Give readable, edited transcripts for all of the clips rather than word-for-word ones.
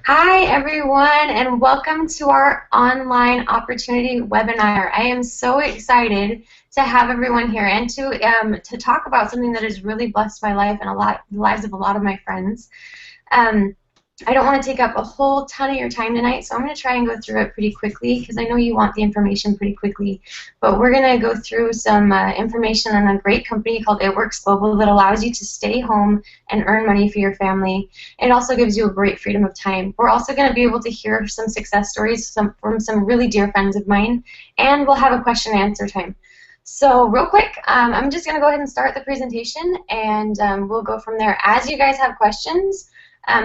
Hi, everyone, and welcome to our online opportunity webinar. I am so excited to have everyone here and to talk about something that has really blessed my life and the lives of a lot of my friends. Um, I don't want to take up a whole ton of your time tonight, so I'm going to try and go through it pretty quickly because I know you want the information pretty quickly. But we're going to go through some information on a great company called It Works Global that allows you to stay home and earn money for your family. It also gives you a great freedom of time. We're also going to be able to hear some success stories from some really dear friends of mine, and we'll have a question and answer time. So real quick, I'm just going to go ahead and start the presentation, and we'll go from there. As you guys have questions,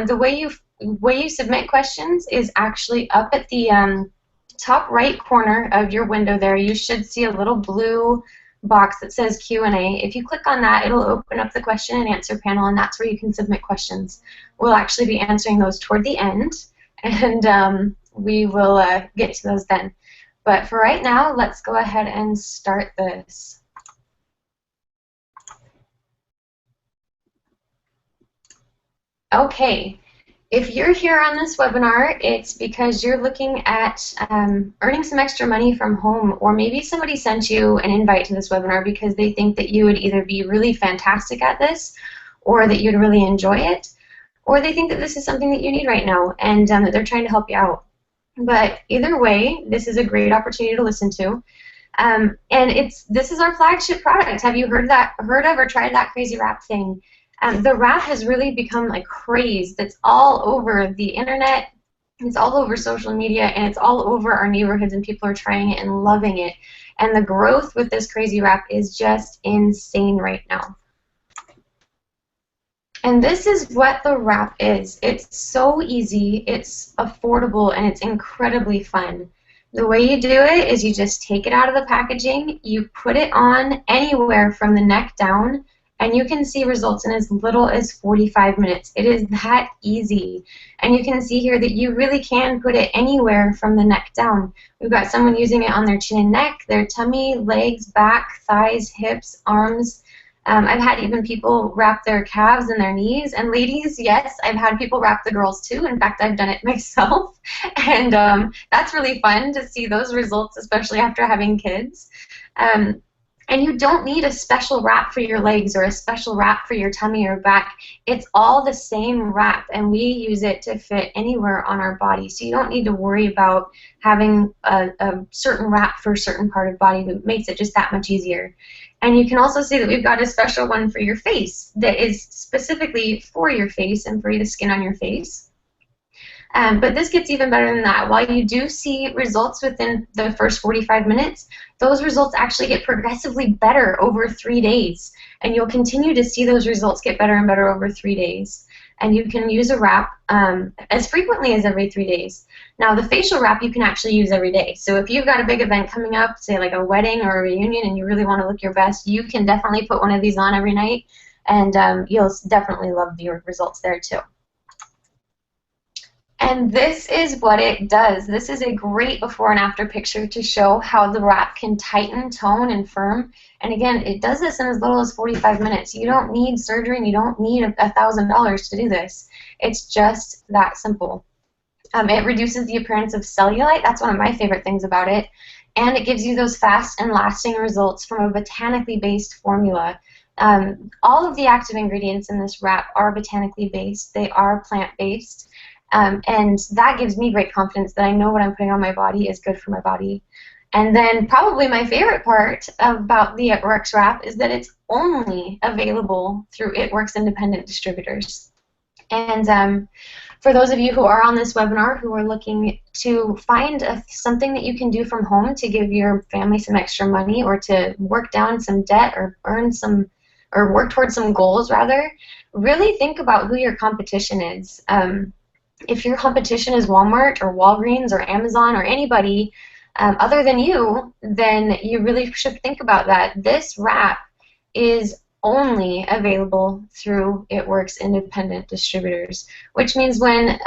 the way you submit questions is actually up at the top right corner of your window there. You should see a little blue box that says Q&A. If you click on that, it'll open up the question and answer panel, and that's where you can submit questions. We'll actually be answering those toward the end, and we will get to those then. But for right now, let's go ahead and start this. Okay, if you're here on this webinar, it's because you're looking at earning some extra money from home, or maybe somebody sent you an invite to this webinar because they think that you would either be really fantastic at this, or that you'd really enjoy it, or they think that this is something that you need right now, and that they're trying to help you out. But either way, this is a great opportunity to listen to. And this is our flagship product. Have you heard of or tried that crazy wrap thing? The wrap has really become like craze. That's all over the internet. It's all over social media, and it's all over our neighborhoods, and people are trying it and loving it. And the growth with this crazy wrap is just insane right now. And this is what the wrap is. It's so easy, it's affordable, and it's incredibly fun. The way you do it is you just take it out of the packaging, you put it on anywhere from the neck down, and you can see results in as little as 45 minutes. It is that easy. And you can see here that you really can put it anywhere from the neck down. We've got someone using it on their chin and neck, their tummy, legs, back, thighs, hips, arms. I've had even people wrap their calves and their knees. And ladies, yes, I've had people wrap the girls too. In fact, I've done it myself. And that's really fun to see those results, especially after having kids. And you don't need a special wrap for your legs or a special wrap for your tummy or back. It's all the same wrap, and we use it to fit anywhere on our body. So you don't need to worry about having a certain wrap for a certain part of body. That makes it just that much easier. And you can also see that we've got a special one for your face that is specifically for your face and for the skin on your face. But this gets even better than that. While you do see results within the first 45 minutes, those results actually get progressively better over 3 days. And you'll continue to see those results get better and better over 3 days. And you can use a wrap as frequently as every 3 days. Now, the facial wrap you can actually use every day. So if you've got a big event coming up, say like a wedding or a reunion, and you really want to look your best, you can definitely put one of these on every night, and you'll definitely love the results there too. And this is what it does. This is a great before and after picture to show how the wrap can tighten, tone, and firm. And again, it does this in as little as 45 minutes. You don't need surgery, and you don't need $1,000 to do this. It's just that simple. It reduces the appearance of cellulite. That's one of my favorite things about it. And it gives you those fast and lasting results from a botanically based formula. All of the active ingredients in this wrap are botanically based. They are plant-based. And that gives me great confidence that I know what I'm putting on my body is good for my body. And then probably my favorite part about the It Works wrap is that it's only available through It Works independent distributors. And for those of you who are on this webinar who are looking to find something that you can do from home to give your family some extra money, or to work down some debt, or earn some, or work towards some goals rather, really think about who your competition is. If your competition is Walmart or Walgreens or Amazon or anybody other than you, then you really should think about that. This wrap is only available through It Works independent distributors, which means when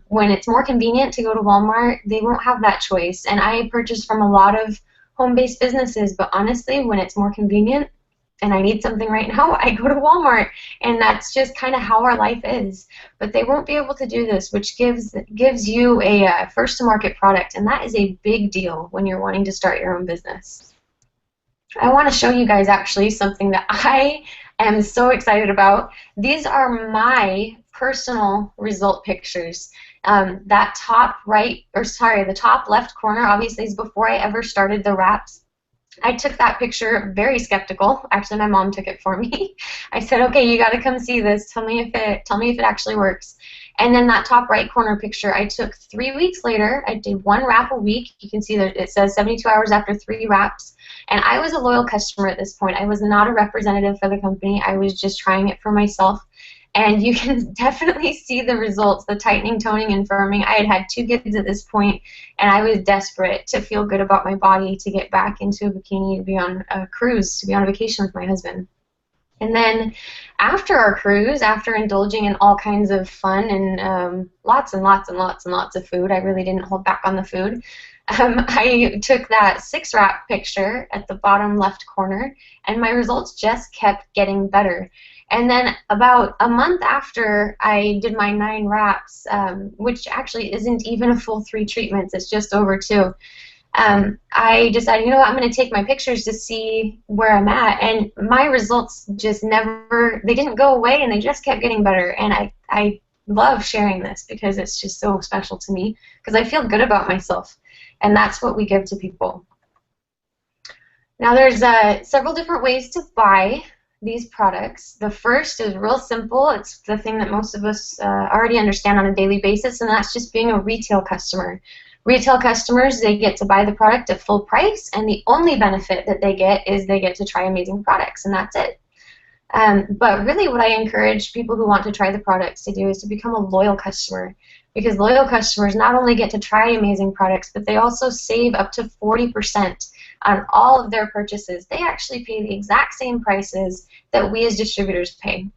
it's more convenient to go to Walmart, they won't have that choice. And I purchase from a lot of home-based businesses, but honestly, when it's more convenient, and I need something right now, I go to Walmart, and that's just kind of how our life is. But they won't be able to do this, which gives you a first to market product, and that is a big deal when you're wanting to start your own business. I want to show you guys actually something that I am so excited about. These are my personal result pictures. That top right, or sorry, the top left corner obviously is before I ever started the wraps. I took that picture very skeptical. Actually, my mom took it for me. I said, "Okay, you got to come see this. Tell me if it actually works." And then that top right corner picture, I took 3 weeks later. I did 1 wrap a week. You can see that it says 72 hours after 3 wraps. And I was a loyal customer at this point. I was not a representative for the company. I was just trying it for myself. And you can definitely see the results, the tightening, toning, and firming. I had 2 kids at this point, and I was desperate to feel good about my body, to get back into a bikini, to be on a cruise, to be on a vacation with my husband. And then after our cruise, after indulging in all kinds of fun and lots and lots and lots and lots of food, I really didn't hold back on the food, I took that 6 wrap picture at the bottom left corner, and my results just kept getting better. And then about a month after I did my 9 wraps, which actually isn't even a full 3 treatments, it's just over 2, I decided, you know what, I'm going to take my pictures to see where I'm at, and my results just never, they didn't go away, and they just kept getting better. And I love sharing this because it's just so special to me, because I feel good about myself, and that's what we give to people. Now there's several different ways to buy these products. The first is real simple. It's the thing that most of us already understand on a daily basis, and that's just being a retail customer. Retail customers, they get to buy the product at full price, and the only benefit that they get is they get to try amazing products, and that's it. But really what I encourage people who want to try the products to do is to become a loyal customer, because loyal customers not only get to try amazing products, but they also save up to 40% on all of their purchases. They actually pay the exact same prices that we as distributors pay.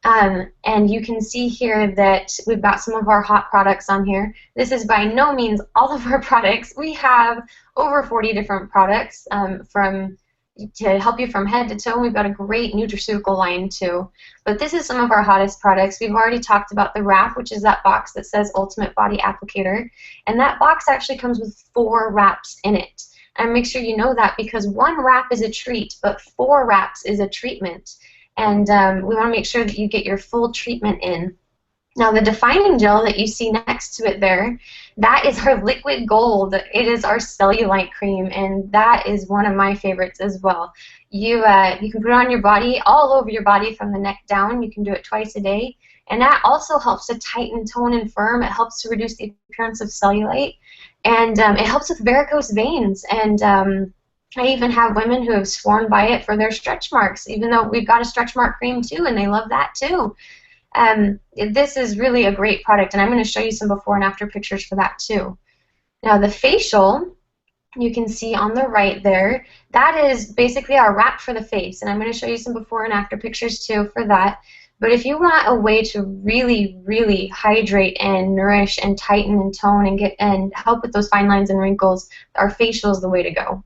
And you can see here that we've got some of our hot products on here. This is by no means all of our products. We have over 40 different products to help you from head to toe. We've got a great nutraceutical line too. But this is some of our hottest products. We've already talked about the wrap, which is that box that says Ultimate Body Applicator. And that box actually comes with 4 wraps in it. And make sure you know that, because 1 wrap is a treat, but 4 wraps is a treatment. And we want to make sure that you get your full treatment in. Now the defining gel that you see next to it there, that is our liquid gold. It is our cellulite cream, and that is one of my favorites as well. You can put it on your body, all over your body from the neck down. You can do it twice a day, and that also helps to tighten, tone, and firm. It helps to reduce the appearance of cellulite, and it helps with varicose veins. And I even have women who have sworn by it for their stretch marks, even though we've got a stretch mark cream too, and they love that too. This is really a great product, and I'm going to show you some before and after pictures for that too. Now the facial, you can see on the right there, that is basically our wrap for the face, and I'm going to show you some before and after pictures too for that. But if you want a way to really, really hydrate and nourish and tighten and tone and help with those fine lines and wrinkles, our facial is the way to go.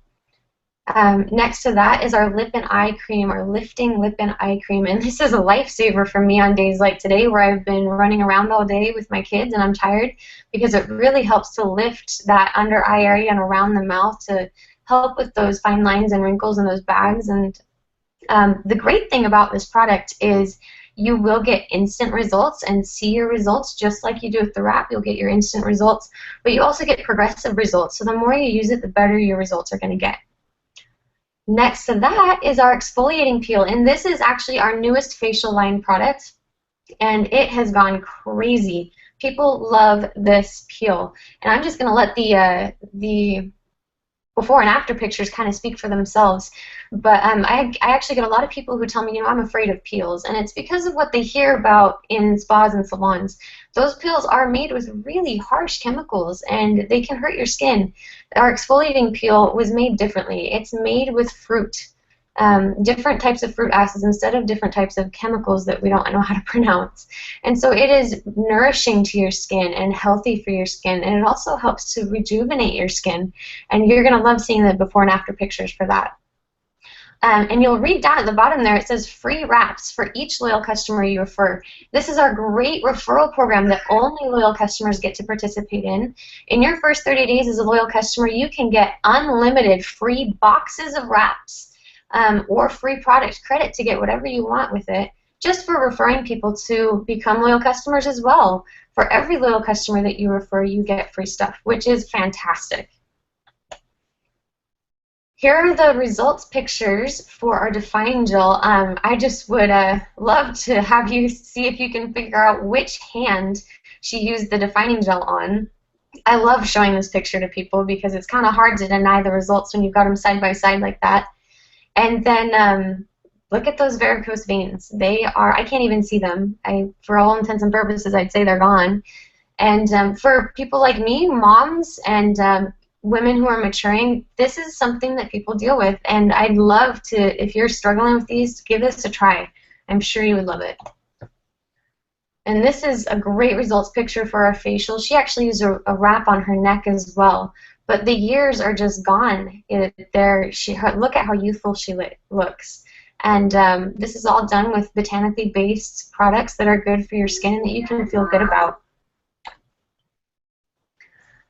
Next to that is our lip and eye cream, our lifting lip and eye cream, and this is a lifesaver for me on days like today where I've been running around all day with my kids and I'm tired, because it really helps to lift that under eye area and around the mouth to help with those fine lines and wrinkles and those bags. And the great thing about this product is you will get instant results and see your results just like you do with the wrap. You'll get your instant results, but you also get progressive results. So the more you use it, the better your results are going to get. Next to that is our exfoliating peel, and this is actually our newest facial line product, and it has gone crazy. People love this peel, and I'm just going to let the before and after pictures kind of speak for themselves. But I actually get a lot of people who tell me, you know, I'm afraid of peels, and it's because of what they hear about in spas and salons. Those peels are made with really harsh chemicals, and they can hurt your skin. Our exfoliating peel was made differently. It's made with fruit, different types of fruit acids instead of different types of chemicals that we don't know how to pronounce. And so it is nourishing to your skin and healthy for your skin, and it also helps to rejuvenate your skin. And you're going to love seeing the before and after pictures for that. And you'll read down at the bottom there, it says free wraps for each loyal customer you refer. This is our great referral program that only loyal customers get to participate in. In your first 30 days as a loyal customer, you can get unlimited free boxes of wraps or free product credit to get whatever you want with it, just for referring people to become loyal customers as well. For every loyal customer that you refer, you get free stuff, which is fantastic. Here are the results pictures for our defining gel. I just would love to have you see if you can figure out which hand she used the defining gel on. I love showing this picture to people because it's kind of hard to deny the results when you've got them side by side like that. And then look at those varicose veins. They are, I can't even see them. For all intents and purposes, I'd say they're gone. And for people like me, moms and women who are maturing, this is something that people deal with, and I'd love to, if you're struggling with these, give this a try. I'm sure you would love it. And this is a great results picture for our facial. She actually used a wrap on her neck as well, but the years are just gone. Look at how youthful she looks. And this is all done with botanically based products that are good for your skin and that you can feel good about.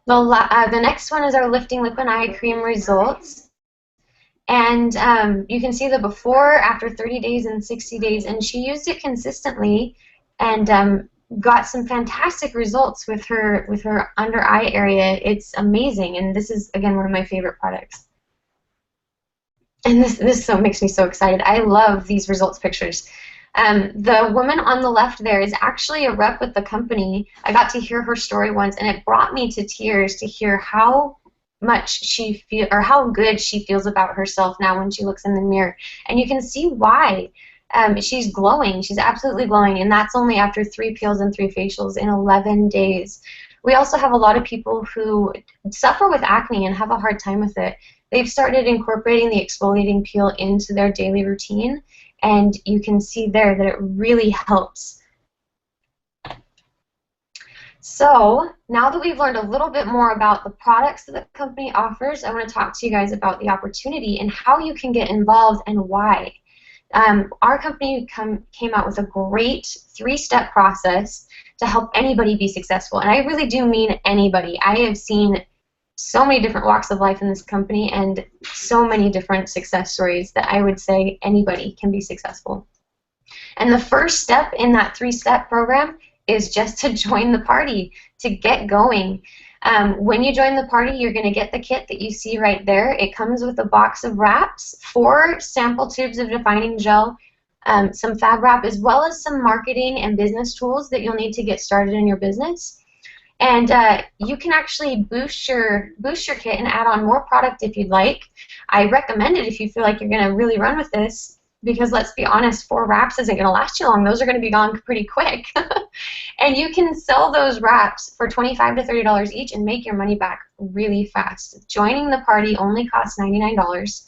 The next one is our Lifting Lip and Eye Cream results. And you can see the before, after 30 days and 60 days, and she used it consistently and got some fantastic results with her under eye area. It's amazing, and this is, again, one of my favorite products. And this so makes me so excited. I love these results pictures. The woman on the left there is actually a rep with the company. I got to hear her story once, and it brought me to tears to hear how how good she feels about herself now when she looks in the mirror. And you can see why. She's glowing. She's absolutely glowing, and that's only after 3 peels and 3 facials in 11 days. We also have a lot of people who suffer with acne and have a hard time with it. They've started incorporating the exfoliating peel into their daily routine, and you can see there that it really helps. So now that we've learned a little bit more about the products that the company offers, I want to talk to you guys about the opportunity and how you can get involved and why. Our company came out with a great 3-step process to help anybody be successful, and I really do mean anybody. I have seen so many different walks of life in this company and so many different success stories that I would say anybody can be successful. And the first step in that 3-step program is just to join the party, to get going. When you join the party, you're going to get the kit that you see right there. It comes with a box of wraps, 4 sample tubes of defining gel, some fab wrap, as well as some marketing and business tools that you'll need to get started in your business. And you can actually boost your kit and add on more product if you'd like. I recommend it if you feel like you're going to really run with this, because let's be honest, 4 wraps isn't going to last you long. Those are going to be gone pretty quick. And you can sell those wraps for $25 to $30 each and make your money back really fast. Joining the party only costs $99.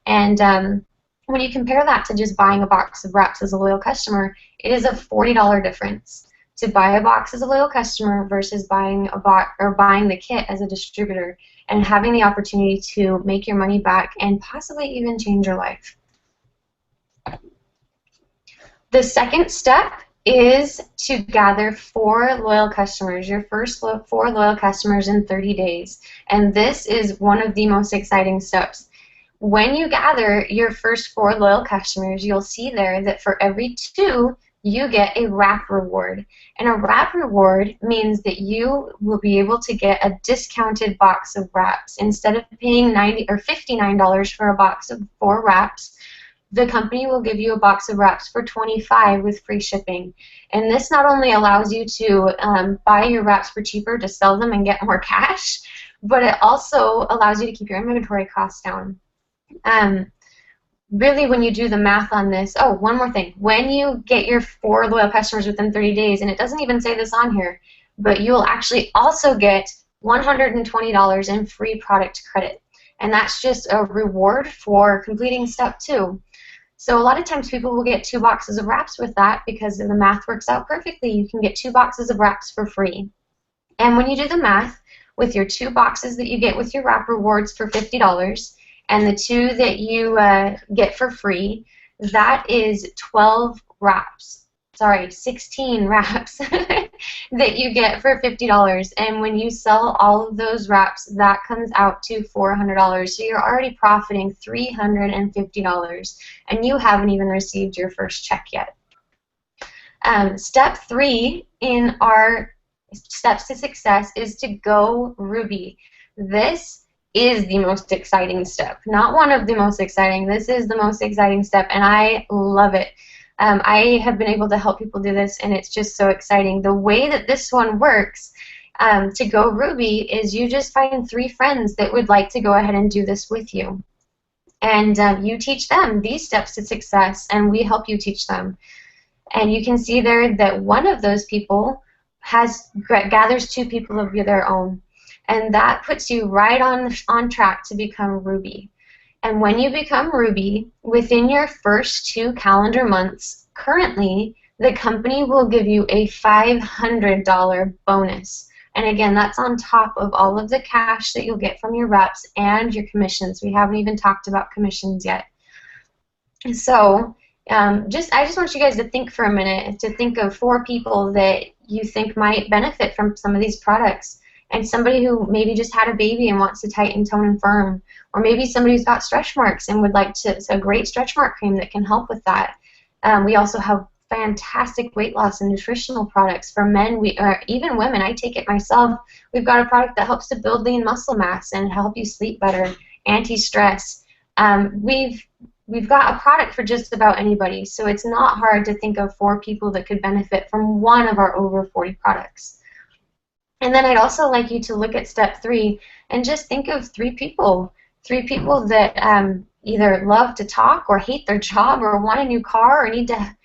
And when you compare that to just buying a box of wraps as a loyal customer, it is a $40 difference to buy a box as a loyal customer versus buying the kit as a distributor and having the opportunity to make your money back and possibly even change your life. The second step is to gather 4 loyal customers, your first 4 loyal customers in 30 days. And this is one of the most exciting steps. When you gather your first 4 loyal customers, you'll see there that for every 2, you get a wrap reward. And a wrap reward means that you will be able to get a discounted box of wraps. Instead of paying $90 or $59 for a box of 4 wraps, the company will give you a box of wraps for $25 with free shipping. And this not only allows you to buy your wraps for cheaper to sell them and get more cash, but it also allows you to keep your inventory costs down. Really, when you do the math on this, oh, one more thing. When you get your 4 loyal customers within 30 days, and it doesn't even say this on here, but you'll actually also get $120 in free product credit. And that's just a reward for completing step 2. So a lot of times people will get 2 boxes of wraps with that because the math works out perfectly. You can get 2 boxes of wraps for free. And when you do the math, with your 2 boxes that you get with your wrap rewards for $50, And the 2 that you get for free, that is 12 wraps. Sorry, 16 wraps that you get for $50. And when you sell all of those wraps, that comes out to $400. So you're already profiting $350, and you haven't even received your first check yet. Step 3 in our steps to success is to go Ruby. This is the most exciting step. Not one of the most exciting. This is the most exciting step, and I love it. I have been able to help people do this, and it's just so exciting. The way that this one works to go Ruby is you just find 3 friends that would like to go ahead and do this with you. And you teach them these steps to success, and we help you teach them. And you can see there that one of those people gathers 2 people of their own. And that puts you right on track to become Ruby. And when you become Ruby, within your first 2 calendar months, currently, the company will give you a $500 bonus. And again, that's on top of all of the cash that you'll get from your reps and your commissions. We haven't even talked about commissions yet. So I just want you guys to think for a minute, to think of 4 people that you think might benefit from some of these products. And somebody who maybe just had a baby and wants to tighten, tone, and firm. Or maybe somebody who's got stretch marks and would like to, it's a great stretch mark cream that can help with that. We also have fantastic weight loss and nutritional products for men, or even women. I take it myself. We've got a product that helps to build lean muscle mass and help you sleep better, anti-stress. We've got a product for just about anybody, so it's not hard to think of 4 people that could benefit from one of our over 40 products. And then I'd also like you to look at step 3 and just think of 3 people. 3 people that either love to talk or hate their job or want a new car or need to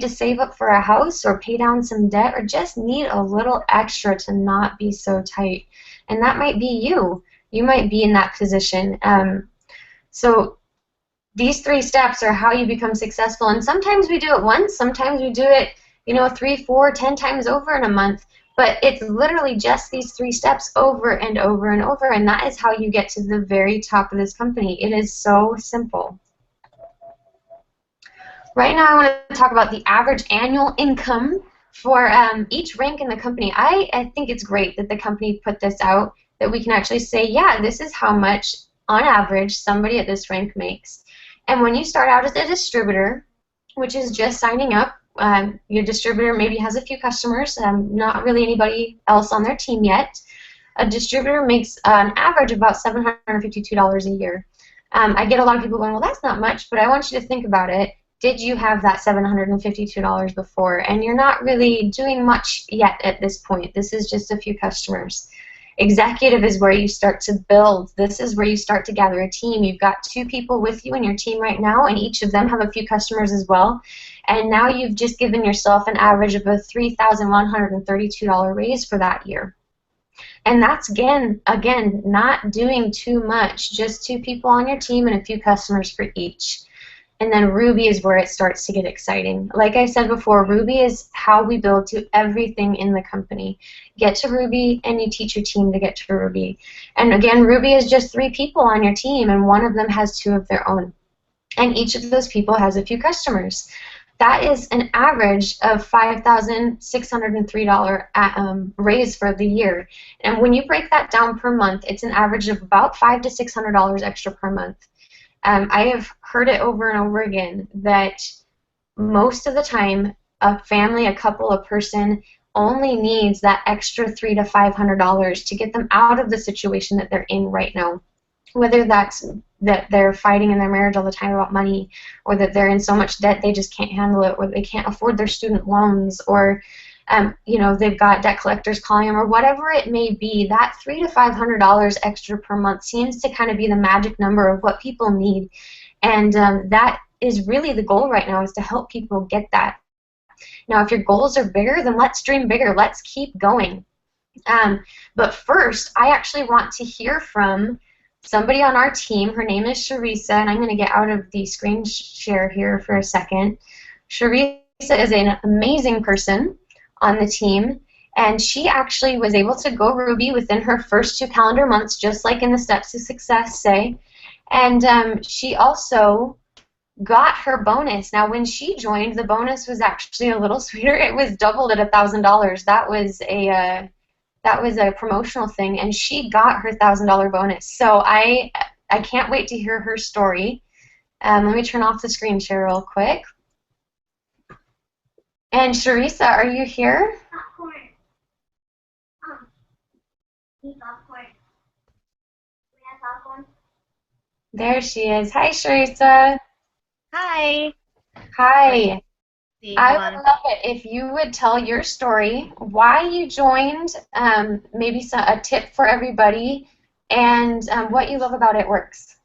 save up for a house or pay down some debt or just need a little extra to not be so tight. And that might be you. You might be in that position. So these 3 steps are how you become successful. And sometimes we do it once. Sometimes we do it, 3, 4, 10 times over in a month. But it's literally just these 3 steps over and over and over, and that is how you get to the very top of this company. It is so simple. Right now I want to talk about the average annual income for each rank in the company. I think it's great that the company put this out, that we can actually say, yeah, this is how much, on average, somebody at this rank makes. And when you start out as a distributor, which is just signing up, your distributor maybe has a few customers, not really anybody else on their team yet. A distributor makes an average of about $752 a year. I get a lot of people going, well, that's not much, but I want you to think about it. Did you have that $752 before? And you're not really doing much yet at this point. This is just a few customers. Executive is where you start to build. This is where you start to gather a team. You've got 2 people with you in your team right now, and each of them have a few customers as well. And now you've just given yourself an average of a $3,132 raise for that year. And that's, again, not doing too much, just 2 people on your team and a few customers for each. And then Ruby is where it starts to get exciting. Like I said before, Ruby is how we build to everything in the company. Get to Ruby, and you teach your team to get to Ruby. And again, Ruby is just 3 people on your team, and one of them has 2 of their own. And each of those people has a few customers. That is an average of $5,603 raise for the year. And when you break that down per month, it's an average of about $500 to $600 extra per month. I have heard it over and over again that most of the time a family, a couple, a person only needs that extra $300 to $500 to get them out of the situation that they're in right now. Whether that's that they're fighting in their marriage all the time about money, or that they're in so much debt they just can't handle it, or they can't afford their student loans, or they've got debt collectors calling them, or whatever it may be, that $300 to $500 extra per month seems to kind of be the magic number of what people need. And that is really the goal right now, is to help people get that. Now, if your goals are bigger, then let's dream bigger. Let's keep going. But first, I actually want to hear from somebody on our team. Her name is Sharisa, and I'm going to get out of the screen share here for a second. Sharisa is an amazing person on the team, and she actually was able to go Ruby within her first 2 calendar months, just like in the Steps to Success say. And she also got her bonus. Now, when she joined, the bonus was actually a little sweeter. It was doubled at $1,000. That was a promotional thing, and she got her $1,000 bonus. So I can't wait to hear her story. Let me turn off the screen share real quick. And Sharissa, are you here? Popcorn. Eat popcorn. We have popcorn. There she is. Hi, Sharissa. Hi. Hi. See, I hold would on. love it if you would tell your story, why you joined, maybe a tip for everybody, and what you love about It Works.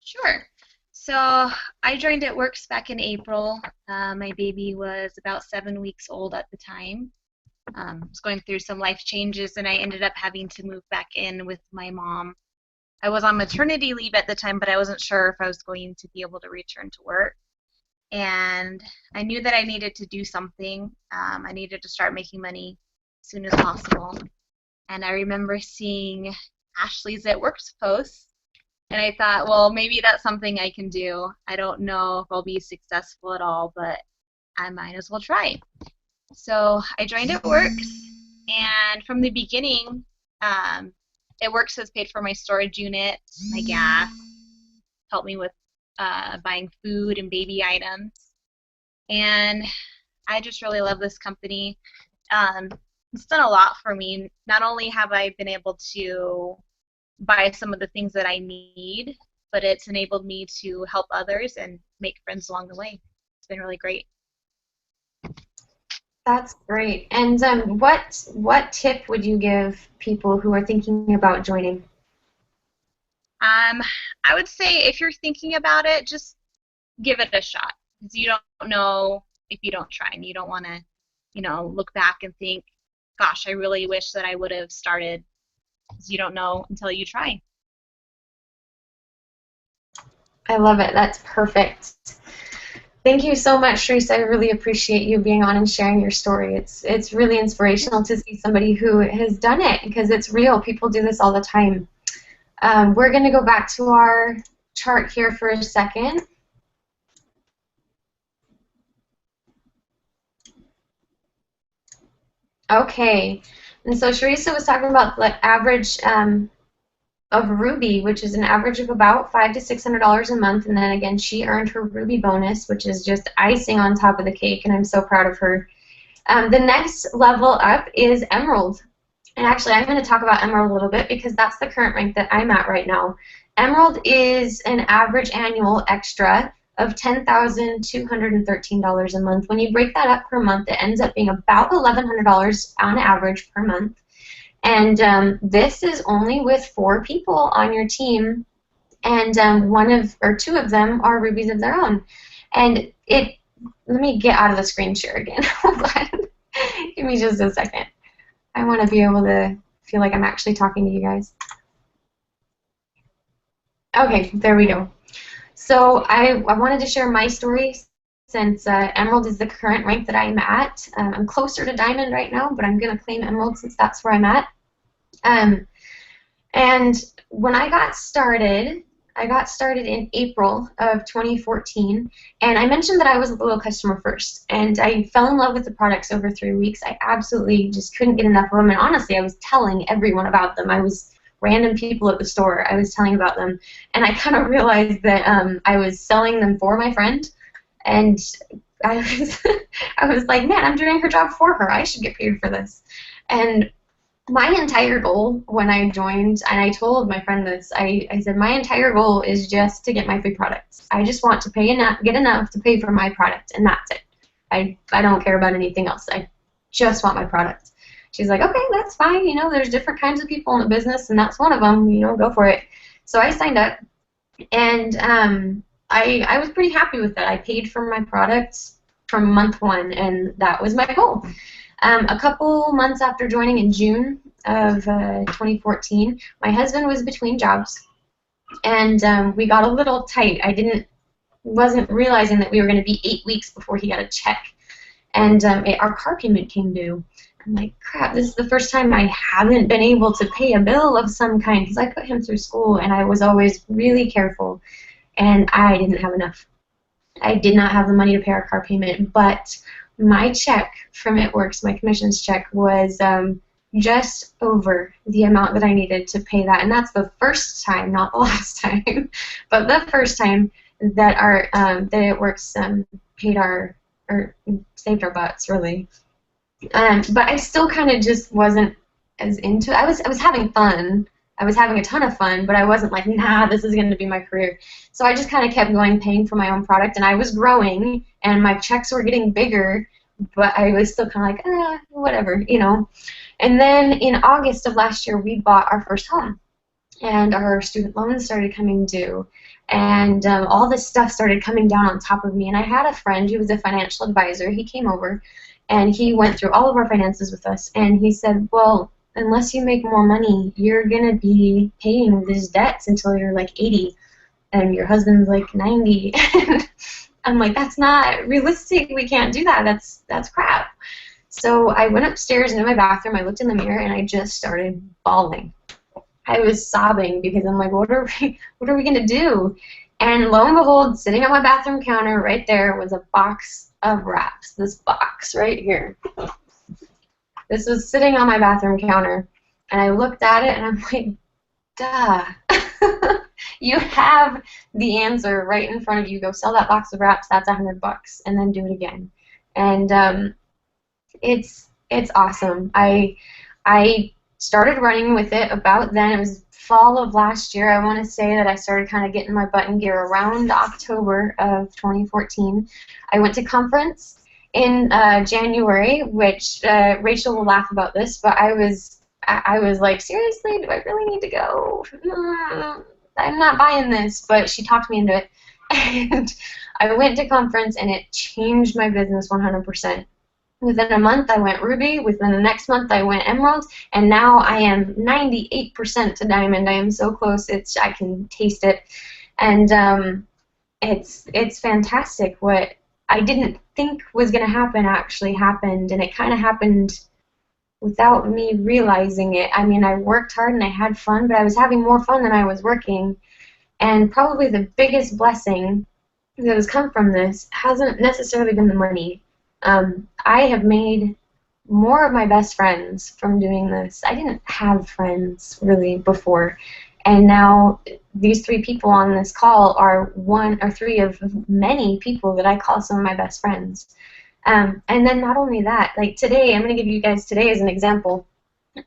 Sure. So I joined It Works back in April. My baby was about 7 weeks old at the time. I was going through some life changes, and I ended up having to move back in with my mom. I was on maternity leave at the time, but I wasn't sure if I was going to be able to return to work. And I knew that I needed to do something. I needed to start making money as soon as possible. And I remember seeing Ashley's It Works post, and I thought, well, maybe that's something I can do. I don't know if I'll be successful at all, but I might as well try. So I joined It Works, and from the beginning, It Works has paid for my storage unit, my gas, helped me with buying food and baby items, and I just really love this company. It's done a lot for me. Not only have I been able to buy some of the things that I need, but it's enabled me to help others and make friends along the way. It's been really great. That's great. And what tip would you give people who are thinking about joining? I would say if you're thinking about it, just give it a shot, because you don't know if you don't try, and you don't want to, look back and think, gosh, I really wish that I would have started, because you don't know until you try. I love it. That's perfect. Thank you so much, Teresa. I really appreciate you being on and sharing your story. It's really inspirational to see somebody who has done it, because it's real. People do this all the time. We're going to go back to our chart here for a second. Okay, and so Sharissa was talking about the average of Ruby, which is an average of about $500 to $600 a month, and then again she earned her Ruby bonus, which is just icing on top of the cake, and I'm so proud of her. The next level up is Emerald, and actually I'm going to talk about Emerald a little bit because that's the current rank that I'm at right now. Emerald is an average annual extra of $10,213 a month. When you break that up per month, it ends up being about $1,100 on average per month. And this is only with 4 people on your team, and two of them are rubies of their own. And let me get out of the screen share again. Hold on. Give me just a second. I want to be able to feel like I'm actually talking to you guys. Okay, there we go. So I wanted to share my story, since Emerald is the current rank that I'm at. I'm closer to Diamond right now, but I'm going to claim Emerald since that's where I'm at. And when I got started in April of 2014, and I mentioned that I was a loyal customer first, and I fell in love with the products over 3 weeks. I absolutely just couldn't get enough of them, and honestly, I was telling everyone about them. I was random people at the store, I was telling about them, and I kind of realized that I was selling them for my friend, and I was like, man, I'm doing her job for her. I should get paid for this. And my entire goal when I joined, and I told my friend this, I said my entire goal is just to get my free products. I just want to get enough to pay for my product, and that's it. I don't care about anything else. I just want my product. She's like, okay, that's fine. There's different kinds of people in the business, and that's one of them. Go for it. So I signed up, and I was pretty happy with that. I paid for my products from month 1, and that was my goal. A couple months after joining in June of 2014, my husband was between jobs, and we got a little tight. I wasn't realizing that we were going to be 8 weeks before he got a check, and our car payment came due. I'm like, crap, this is the first time I haven't been able to pay a bill of some kind because I put him through school and I was always really careful and I didn't have enough. I did not have the money to pay our car payment, but my check from It Works, my commissions check, was just over the amount that I needed to pay that. And that's the first time, not the last time, but the first time that that It Works paid or saved our butts, really. But I still kind of just wasn't as into it. I was having fun. I was having a ton of fun, but I wasn't like, nah, this is going to be my career. So I just kind of kept going, paying for my own product, and I was growing, and my checks were getting bigger, but I was still kind of like, whatever, you know. And then in August of last year, we bought our first home, and our student loans started coming due, and all this stuff started coming down on top of me. And I had a friend who was a financial advisor. He came over, and he went through all of our finances with us, and he said, well, unless you make more money, you're going to be paying these debts until you're like 80, and your husband's like 90. I'm like, that's not realistic. We can't do that. That's crap. So I went upstairs into my bathroom, I looked in the mirror, and I just started bawling. I was sobbing because I'm like, what are we going to do? And lo and behold, sitting on my bathroom counter right there was a box of wraps. This box right here. This was sitting on my bathroom counter, and I looked at it, and I'm like, duh. You have the answer right in front of you. Go sell that box of wraps. That's $100, and then do it again. And it's awesome. I started running with it about then. It was fall of last year. I want to say that I started kind of getting my butt in gear around October of 2014. I went to conference in January, which Rachel will laugh about this, but I was like, seriously, do I really need to go? I'm not buying this, but she talked me into it. And I went to conference, and it changed my business 100%. Within a month, I went ruby. Within the next month, I went emerald. And now I am 98% to diamond. I am so close. I can taste it. And it's fantastic. What I didn't think was going to happen actually happened. And it kind of happened without me realizing it. I mean, I worked hard and I had fun, but I was having more fun than I was working. And probably the biggest blessing that has come from this hasn't necessarily been the money. I have made more of my best friends from doing this. I didn't have friends really before, and now these 3 people on this call are 1 or 3 of many people that I call some of my best friends. And then not only that, like today, I'm going to give you guys today as an example.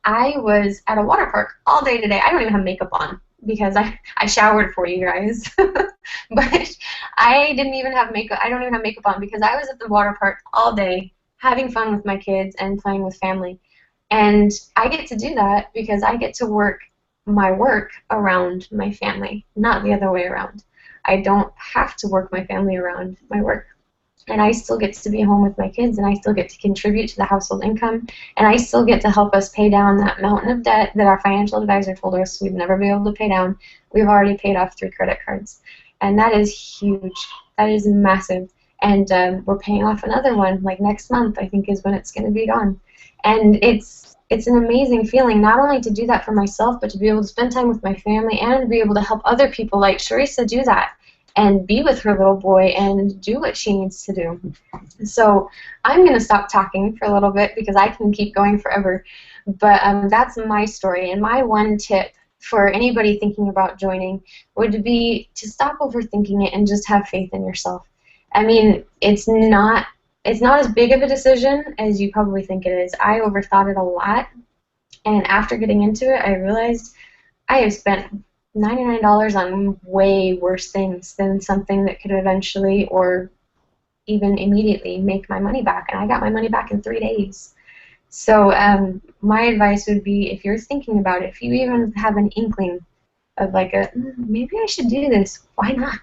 I was at a water park all day today. I don't even have makeup on because I showered for you guys. But I didn't even have makeup. I don't even have makeup on because I was at the water park all day having fun with my kids and playing with family. And I get to do that because I get to work my work around my family, not the other way around. I don't have to work my family around my work. And I still get to be home with my kids, and I still get to contribute to the household income, and I still get to help us pay down that mountain of debt that our financial advisor told us we'd never be able to pay down. We've already paid off 3 credit cards, and that is huge. That is massive. And we're paying off another one, like next month, I think, is when it's going to be gone. And it's an amazing feeling, not only to do that for myself, but to be able to spend time with my family and be able to help other people like Sharissa do that, and be with her little boy and do what she needs to do. So I'm going to stop talking for a little bit because I can keep going forever. But that's my story. And my one tip for anybody thinking about joining would be to stop overthinking it and just have faith in yourself. I mean, it's not as big of a decision as you probably think it is. I overthought it a lot. And after getting into it, I realized I have spent $99 on way worse things than something that could eventually or even immediately make my money back. And I got my money back in 3 days. So my advice would be, if you're thinking about it, if you even have an inkling of like maybe I should do this, why not?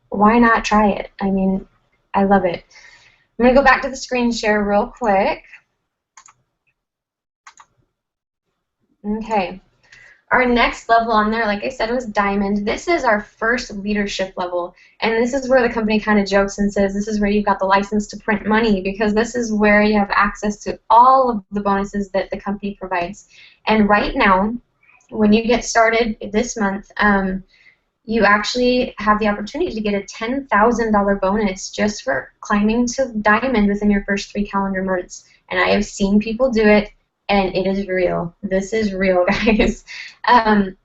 Why not try it? I mean, I love it. I'm going to go back to the screen share real quick. Okay. Our next level on there, like I said, was diamond. This is our first leadership level, and this is where the company kind of jokes and says this is where you've got the license to print money, because this is where you have access to all of the bonuses that the company provides. And right now, when you get started this month, you actually have the opportunity to get a $10,000 bonus just for climbing to diamond within your first 3 calendar months. And I have seen people do it, and it is real. This is real, guys. The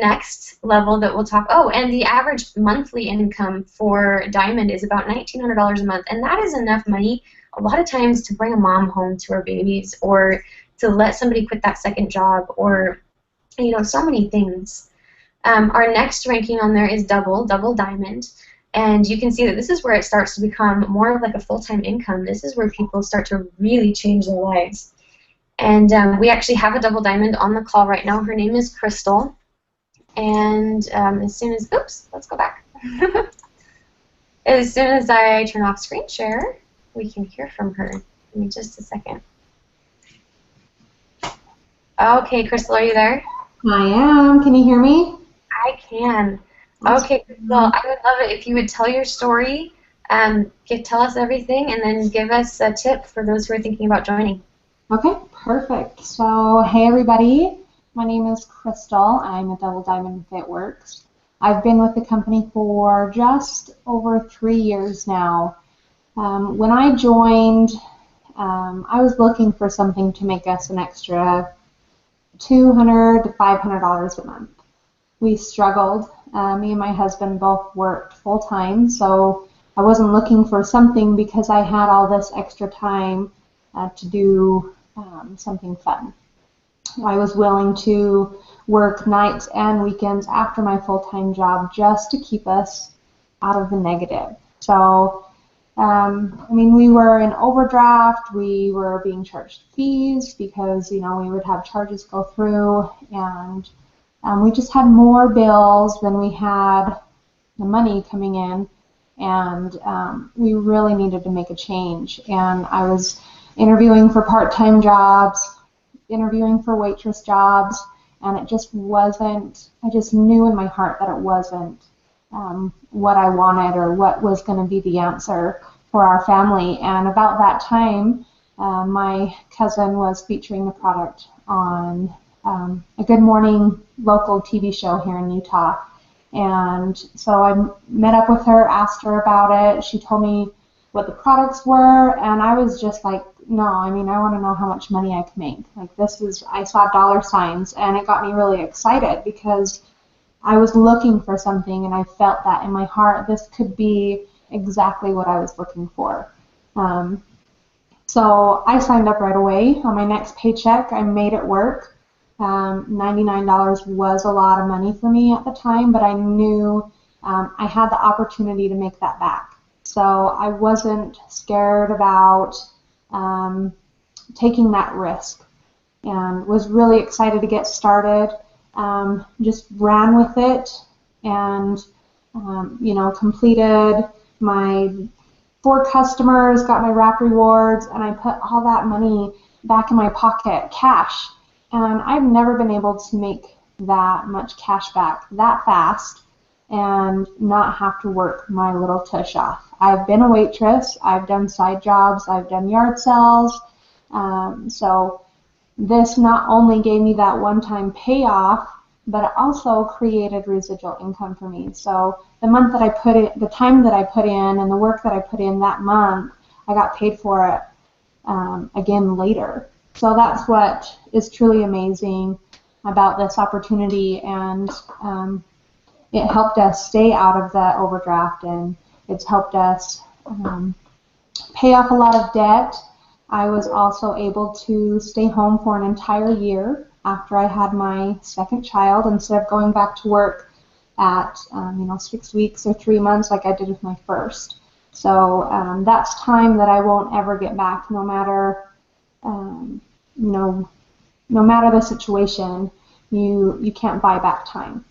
next level that we'll talk, and the average monthly income for diamond is about $1,900 a month, and that is enough money a lot of times to bring a mom home to her babies, or to let somebody quit that second job, or so many things. Our next ranking on there is double diamond, and you can see that this is where it starts to become more of like a full-time income. This is where people start to really change their lives. And we actually have a double diamond on the call right now. Her name is Crystal. And as soon as, let's go back. As soon as I turn off screen share, we can hear from her. Give me just a second. Okay, Crystal, are you there? I am. Can you hear me? I can. Okay, well, I would love it if you would tell your story, tell us everything, and then give us a tip for those who are thinking about joining. Okay, perfect. So, hey everybody. My name is Crystal. I'm a Double Diamond FitWorks. I've been with the company for just over 3 years now. When I joined, I was looking for something to make us an extra $200 to $500 a month. We struggled. Me and my husband both worked full-time, so I wasn't looking for something because I had all this extra time to do something fun. I was willing to work nights and weekends after my full-time job just to keep us out of the negative. So, we were in overdraft, we were being charged fees because, we would have charges go through, and we just had more bills than we had the money coming in, and we really needed to make a change. And I was interviewing for part-time jobs, interviewing for waitress jobs, and it just wasn't, I just knew in my heart that it wasn't what I wanted or what was going to be the answer for our family. And about that time, my cousin was featuring the product on a Good Morning local TV show here in Utah. And so I met up with her, asked her about it. She told me what the products were, and I was just like, no, I want to know how much money I can make. Like, I saw dollar signs, and it got me really excited because I was looking for something, and I felt that in my heart this could be exactly what I was looking for. So I signed up right away. On my next paycheck, I made it work. $99 was a lot of money for me at the time, but I knew I had the opportunity to make that back. So I wasn't scared about taking that risk, and was really excited to get started. Just ran with it, and completed my 4 customers, got my wrap rewards, and I put all that money back in my pocket, cash. And I've never been able to make that much cash back that fast and not have to work my little tush off. I've been a waitress, I've done side jobs, I've done yard sales, so this not only gave me that one-time payoff, but it also created residual income for me. So the time that I put in and the work that I put in that month, I got paid for it again later. So that's what is truly amazing about this opportunity, and it helped us stay out of that overdraft, and it's helped us pay off a lot of debt. I was also able to stay home for an entire year after I had my second child, instead of going back to work at 6 weeks or 3 months like I did with my first. So that's time that I won't ever get back, no matter no matter the situation. You can't buy back time.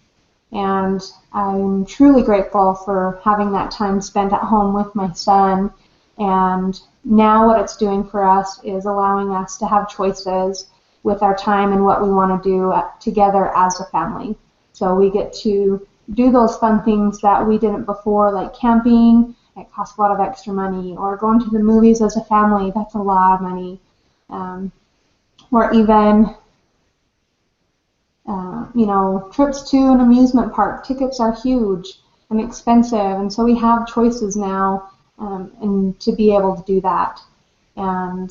And I'm truly grateful for having that time spent at home with my son. And now what it's doing for us is allowing us to have choices with our time and what we want to do together as a family. So we get to do those fun things that we didn't before, like camping. It costs a lot of extra money, or going to the movies as a family. That's a lot of money. Or even trips to an amusement park. Tickets are huge and expensive, and so we have choices now, and to be able to do that. And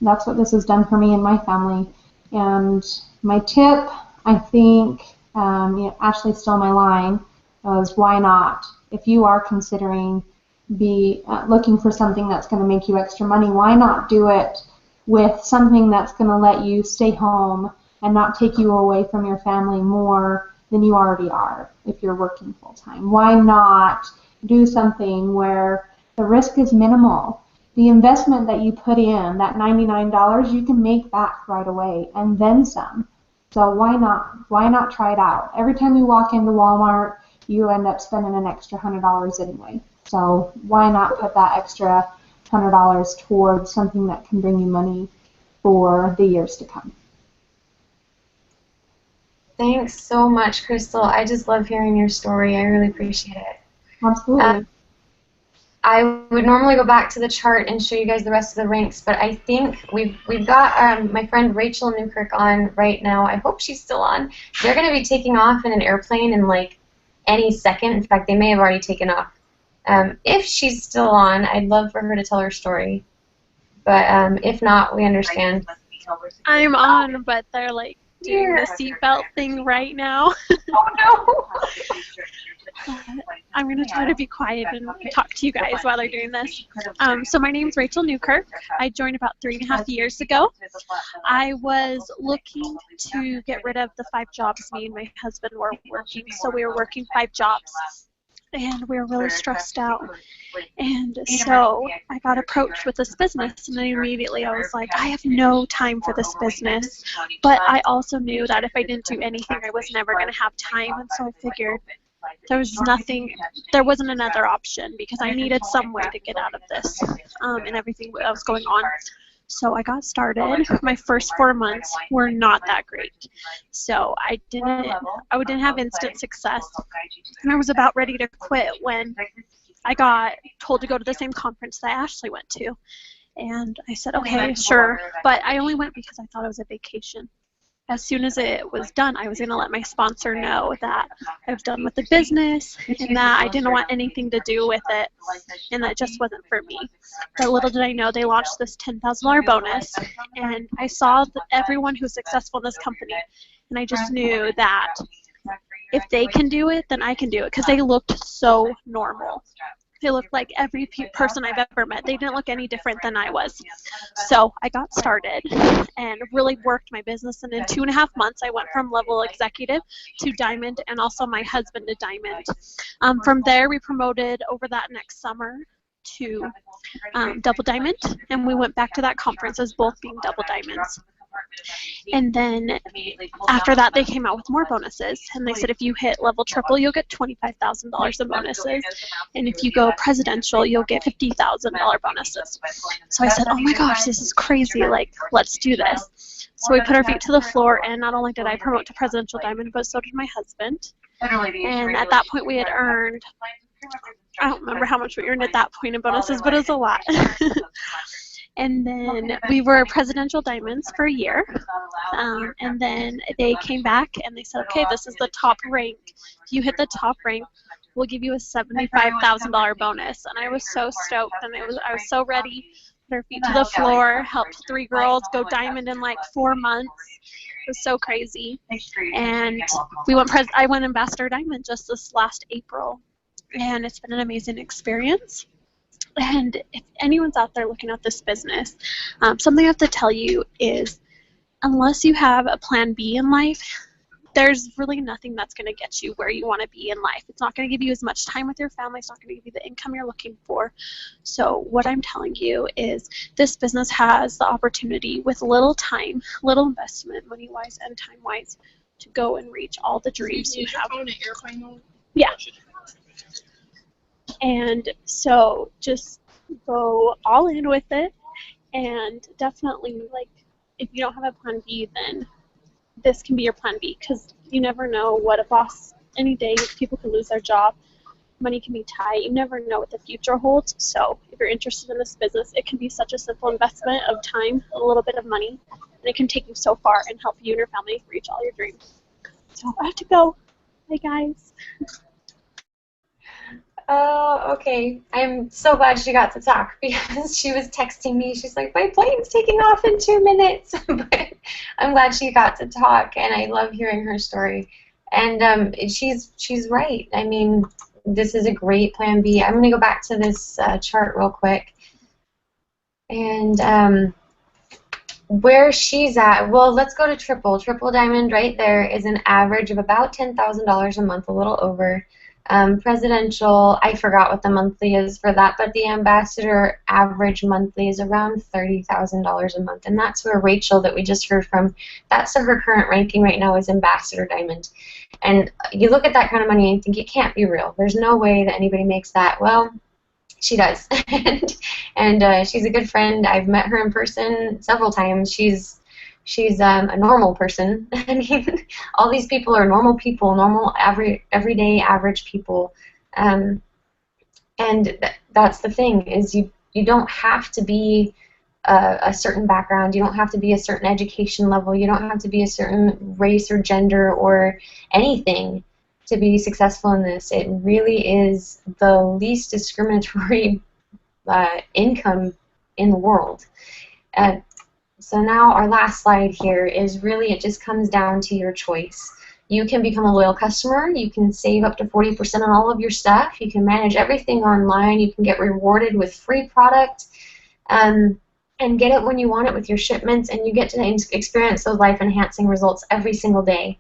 that's what this has done for me and my family. And my tip, I think, Ashley stole my line, was why not? If you are considering looking for something that's going to make you extra money, why not do it with something that's going to let you stay home and not take you away from your family more than you already are if you're working full time? Why not do something where the risk is minimal? The investment that you put in, that $99, you can make back right away and then some. So why not? Why not try it out? Every time you walk into Walmart, you end up spending an extra $100 anyway. So why not put that extra $100 towards something that can bring you money for the years to come? Thanks so much, Crystal. I just love hearing your story. I really appreciate it. Absolutely. I would normally go back to the chart and show you guys the rest of the ranks, but I think we've got my friend Rachel Newkirk on right now. I hope she's still on. They're going to be taking off in an airplane in like any second. In fact, they may have already taken off. If she's still on, I'd love for her to tell her story. But if not, we understand. I'm on, but they're like doing the seatbelt thing right now. Oh no! I'm going to try to be quiet and talk to you guys while they're doing this. So my name's Rachel Newkirk. I joined about 3.5 years ago. I was looking to get rid of the 5 jobs me and my husband were working. So we were working 5 jobs, and we were really stressed out. And so I got approached with this business, and then immediately I was like, I have no time for this business. But I also knew that if I didn't do anything, I was never going to have time. And so I figured there wasn't another option, because I needed some way to get out of this and everything that was going on. So I got started. My first 4 months were not that great. So I didn't have instant success. And I was about ready to quit when I got told to go to the same conference that Ashley went to. And I said, okay, sure. But I only went because I thought it was a vacation. As soon as it was done, I was going to let my sponsor know that I was done with the business and that I didn't want anything to do with it, and that just wasn't for me. But little did I know, they launched this $10,000 bonus, and I saw everyone who's successful in this company, and I just knew that if they can do it, then I can do it, because they looked so normal. They looked like every person I've ever met. They didn't look any different than I was. So I got started and really worked my business. And in 2.5 months, I went from level executive to diamond, and also my husband to diamond. From there, we promoted over that next summer to double diamond. And we went back to that conference as both being double diamonds. And then after that, they came out with more bonuses, and they said if you hit level triple, you'll get $25,000 in bonuses, and if you go presidential, you'll get $50,000 bonuses. So I said, oh my gosh, this is crazy, like, let's do this. So we put our feet to the floor, and not only did I promote to presidential diamond, but so did my husband. And at that point, we had earned, I don't remember how much we earned at that point in bonuses, but it was a lot. And then we were presidential diamonds for a year, and then they came back and they said, okay, this is the top rank. If you hit the top rank, we'll give you a $75,000 bonus. And I was so stoked, and I was so ready. Put our feet to the floor, helped 3 girls go diamond in like 4 months. It was so crazy. And I went ambassador diamond just this last April, and it's been an amazing experience. And if anyone's out there looking at this business, something I have to tell you is, unless you have a plan B in life, there's really nothing that's going to get you where you want to be in life. It's not going to give you as much time with your family. It's not going to give you the income you're looking for. So what I'm telling you is, this business has the opportunity, with little time, little investment, money-wise and time-wise, to go and reach all the dreams you have. Yeah. And so just go all in with it, and definitely, like, if you don't have a plan B, then this can be your plan B, because you never know what a boss, any day people can lose their job, money can be tight, you never know what the future holds. So if you're interested in this business, it can be such a simple investment of time, a little bit of money, and it can take you so far and help you and your family reach all your dreams. So I have to go. Bye, guys. Oh, okay. I'm so glad she got to talk because she was texting me. She's like, my plane's taking off in 2 minutes. But I'm glad she got to talk, and I love hearing her story. And she's right. I mean, this is a great plan B. I'm going to go back to this chart real quick. And where she's at, well, let's go to Triple. Triple Diamond right there is an average of about $10,000 a month, a little over. Presidential, I forgot what the monthly is for that, but the Ambassador average monthly is around $30,000 a month, and that's where Rachel that we just heard from, that's her current ranking right now is Ambassador Diamond. And you look at that kind of money and you think it can't be real. There's no way that anybody makes that. Well, she does. and she's a good friend. I've met her in person several times. She's a normal person. I mean, all these people are normal people, normal, everyday, average people. And that's the thing, is you don't have to be a certain background. You don't have to be a certain education level. You don't have to be a certain race or gender or anything to be successful in this. It really is the least discriminatory income in the world. So now our last slide here is really, it just comes down to your choice. You can become a loyal customer. You can save up to 40% on all of your stuff. You can manage everything online. You can get rewarded with free product and get it when you want it with your shipments, and you get to experience those life-enhancing results every single day.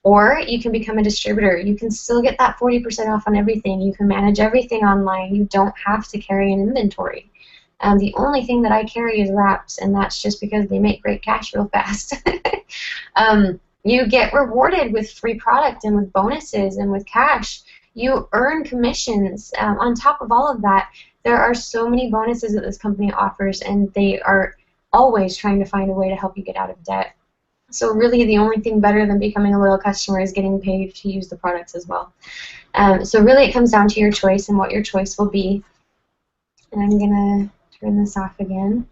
Or you can become a distributor. You can still get that 40% off on everything. You can manage everything online. You don't have to carry an inventory. The only thing that I carry is wraps, and that's just because they make great cash real fast. You get rewarded with free product and with bonuses and with cash. You earn commissions. On top of all of that, there are so many bonuses that this company offers, and they are always trying to find a way to help you get out of debt. So really the only thing better than becoming a loyal customer is getting paid to use the products as well. So really it comes down to your choice and what your choice will be. And I'm going to turn this off again.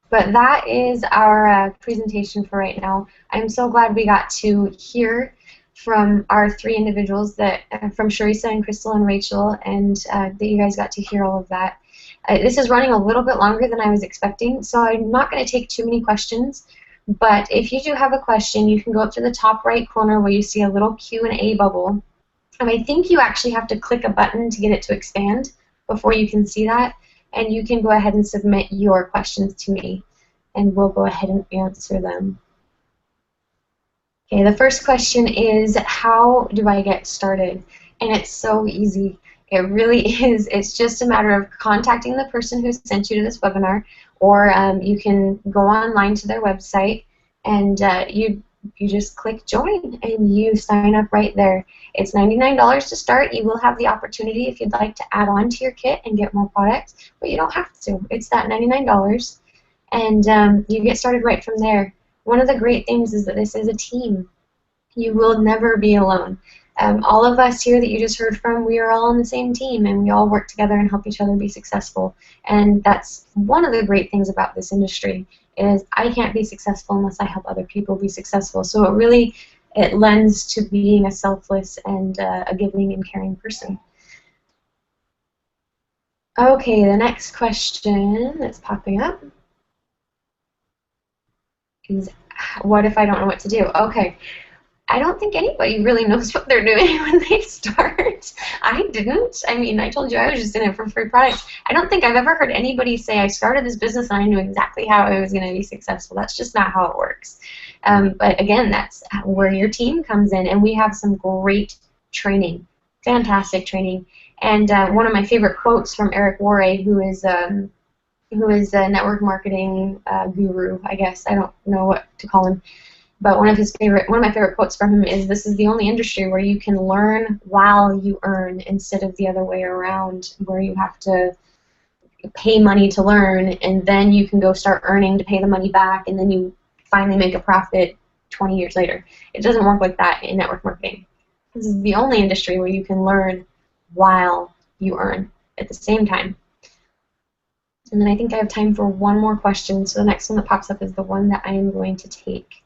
But that is our presentation for right now. I'm so glad we got to hear from our three individuals, that from Sharissa and Crystal and Rachel, and that you guys got to hear all of that. This is running a little bit longer than I was expecting, so I'm not going to take too many questions. But if you do have a question, you can go up to the top right corner where you see a little Q&A bubble. And I think you actually have to click a button to get it to expand before you can see that. And you can go ahead and submit your questions to me, and we'll go ahead and answer them. Okay, the first question is, how do I get started? And it's so easy. It really is. It's just a matter of contacting the person who sent you to this webinar, or you can go online to their website, and you just click join, and you sign up right there. It's $99 to start. You will have the opportunity, if you'd like, to add on to your kit and get more products, but you don't have to. It's that $99, and you get started right from there. One of the great things is that this is a team. You will never be alone. All of us here that you just heard from, we are all on the same team, and we all work together and help each other be successful. And that's one of the great things about this industry, is I can't be successful unless I help other people be successful. So it lends to being a selfless and a giving and caring person. Okay, the next question that's popping up is, what if I don't know what to do? Okay. I don't think anybody really knows what they're doing when they start. I didn't. I mean, I told you I was just in it for free products. I don't think I've ever heard anybody say, I started this business and I knew exactly how I was going to be successful. That's just not how it works. But again, that's where your team comes in, and we have some great training, fantastic training. And one of my favorite quotes from Eric Worre, who is a network marketing guru, I guess. I don't know what to call him. But one of my favorite quotes from him is, "This is the only industry where you can learn while you earn, instead of the other way around, where you have to pay money to learn, and then you can go start earning to pay the money back, and then you finally make a profit 20 years later. It doesn't work like that in network marketing. This is the only industry where you can learn while you earn at the same time. And then I think I have time for one more question, so the next one that pops up is the one that I am going to take.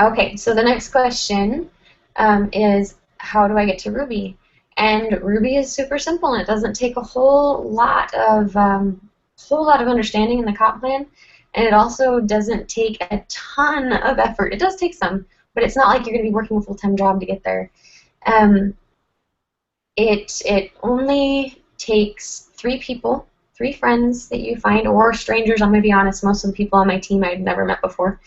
Okay, so the next question is, how do I get to Ruby? And Ruby is super simple, and it doesn't take a whole lot of understanding in the comp plan, and it also doesn't take a ton of effort. It does take some, but it's not like you're going to be working a full-time job to get there. It only takes 3 people, 3 friends that you find, or strangers. I'm going to be honest, most of the people on my team I've never met before.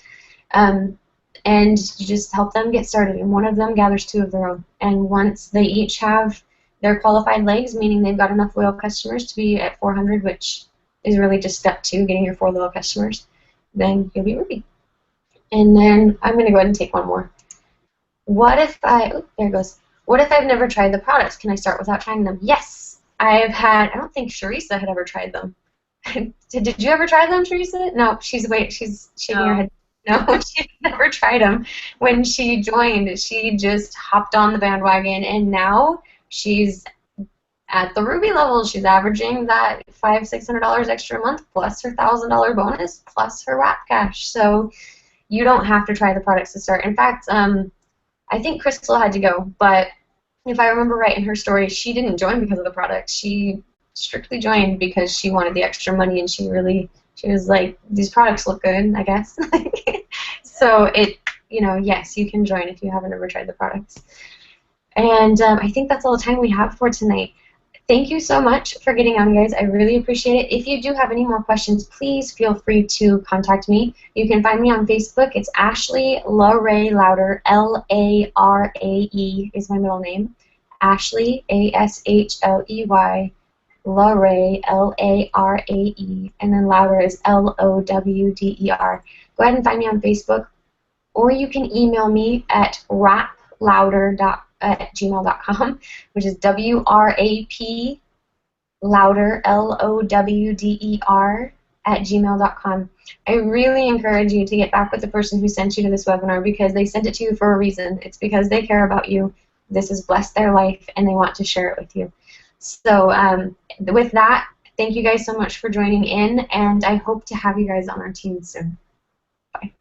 And you just help them get started, and one of them gathers 2 of their own. And once they each have their qualified legs, meaning they've got enough loyal customers to be at 400, which is really just step 2, getting your 4 loyal customers, then you'll be Ruby. And then I'm going to go ahead and take one more. What if there it goes. What if I've never tried the products? Can I start without trying them? Yes. I don't think Sharisa had ever tried them. Did you ever try them, Sharisa? No, she's shaking her head. No, she never tried them. When she joined, she just hopped on the bandwagon, and now she's at the Ruby level. She's averaging that $500-600 extra a month, plus her $1,000 bonus, plus her WAP cash. So you don't have to try the products to start. In fact, I think Crystal had to go, but if I remember right in her story, she didn't join because of the product. She strictly joined because she wanted the extra money, and she was like, these products look good, I guess. So yes, you can join if you haven't ever tried the products. And I think that's all the time we have for tonight. Thank you so much for getting on, guys. I really appreciate it. If you do have any more questions, please feel free to contact me. You can find me on Facebook. It's Ashley LaRae Louder, L-A-R-A-E is my middle name. Ashley, A-S-H-L-E-Y, LaRae, L-A-R-A-E, and then Louder is L-O-W-D-E-R. Go ahead and find me on Facebook, or you can email me at raplouder@gmail.com, which is W-R-A-P Louder, L-O-W-D-E-R @gmail.com. I really encourage you to get back with the person who sent you to this webinar, because they sent it to you for a reason. It's because they care about you. This has blessed their life, and they want to share it with you. So with that, thank you guys so much for joining in, and I hope to have you guys on our team soon. Bye.